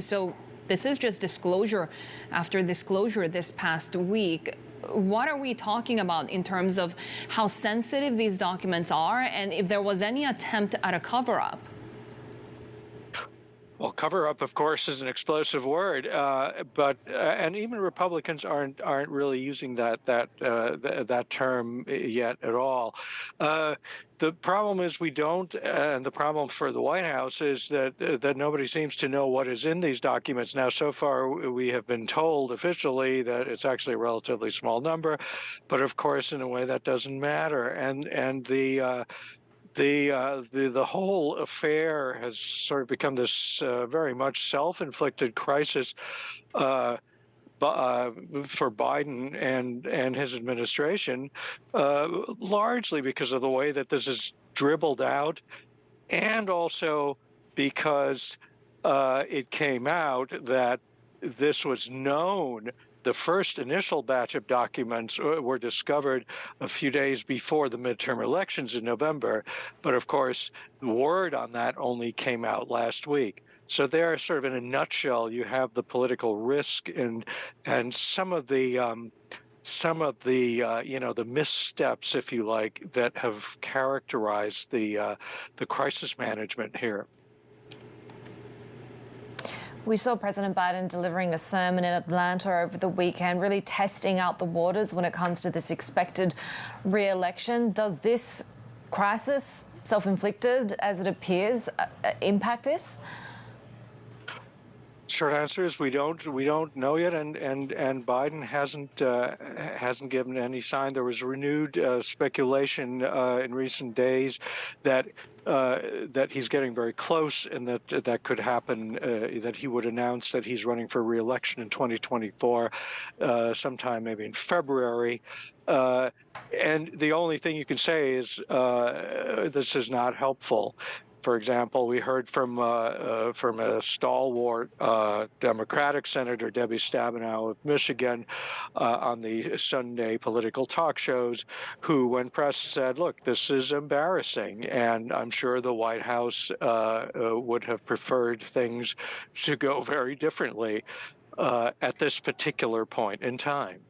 So this is just disclosure after disclosure this past week. What are we talking about in terms of how sensitive these documents are, and if there was any attempt at a cover-up? Well, cover up, of course, is an explosive word, but and even Republicans aren't really using that term yet at all. The problem is we don't, and the problem for the White House is that nobody seems to know what is in these documents. Now, so far, we have been told officially that it's actually a relatively small number, but of course, in a way, that doesn't matter. And the whole affair has sort of become this very much self-inflicted crisis for Biden and his administration, largely because of the way that this is dribbled out, and also because it came out that this was known. The first initial batch of documents were discovered a few days before the midterm elections in November, but of course, the word on that only came out last week. So there, sort of in a nutshell, you have the political risk and some of the the missteps, if you like, that have characterized the crisis management here. We saw President Biden delivering a sermon in Atlanta over the weekend, really testing out the waters when it comes to this expected re-election. Does this crisis, self-inflicted as it appears, impact this? Short answer is we don't know yet, and Biden hasn't given any sign. There was renewed speculation in recent days that he's getting very close, and that could happen. That he would announce that he's running for re-election in 2024, sometime maybe in February. And the only thing you can say is this is not helpful. For example, we heard from a stalwart Democratic Senator, Debbie Stabenow of Michigan, on the Sunday political talk shows, who, when pressed, said, look, this is embarrassing, and I'm sure the White House would have preferred things to go very differently at this particular point in time.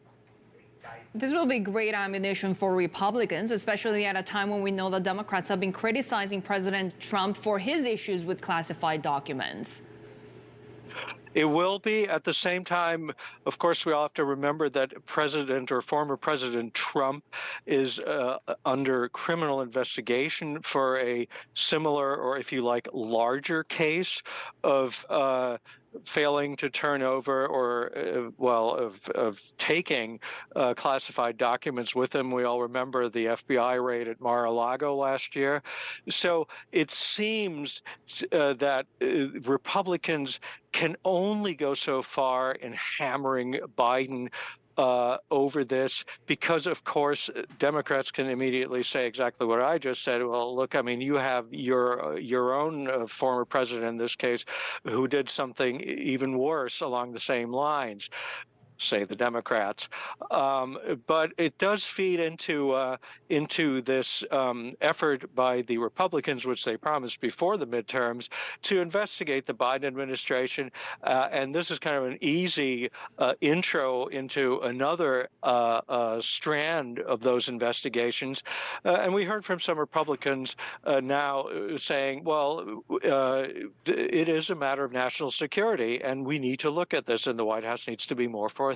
This will be great ammunition for Republicans, especially at a time when we know that Democrats have been criticizing President Trump for his issues with classified documents. It will be. At the same time, of course, we all have to remember that President or former President Trump is under criminal investigation for a similar, or if you like, larger case of failing to turn over or, of taking classified documents with him. We all remember the FBI raid at Mar-a-Lago last year. So it seems that Republicans can only go so far in hammering Biden over this, because, of course, Democrats can immediately say exactly what I just said. Well, look, I mean, you have your own former president in this case who did something even worse along the same lines, say the Democrats. But it does feed into this effort by the Republicans, which they promised before the midterms, to investigate the Biden administration. And this is kind of an easy intro into another strand of those investigations. And we heard from some Republicans now saying, well, it is a matter of national security, and we need to look at this, and the White House needs to be more forthcoming.